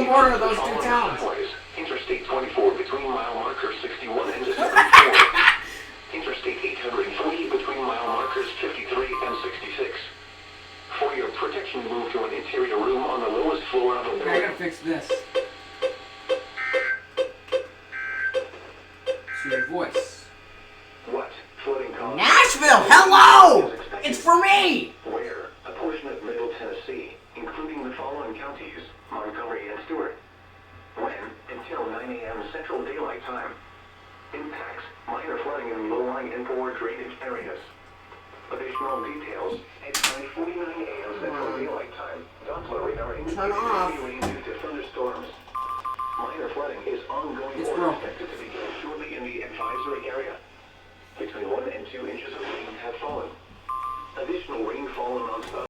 the border of those two towns. Interstate 24 between mile markers 61 and 74. Interstate 840 between mile markers 53 and 66. For your protection, move to an interior room on the lowest floor of the building. Okay, I gotta fix this. So your voice. What? Flooding caused Nashville, hello! It's for me! where a portion of Middle Tennessee, including the following counties, Montgomery and Stewart. When? Until 9 a.m. Central Daylight Time. Impacts: minor flooding in low-lying and poor drainage areas. Additional details at 9:49 a.m. Central Daylight Time. Doppler radar Turn off. heavy rain due to thunderstorms. Minor flooding is ongoing It's or broken. expected to begin shortly in the advisory area. Between 1 and 2 inches of rain have fallen. Additional rain fallen on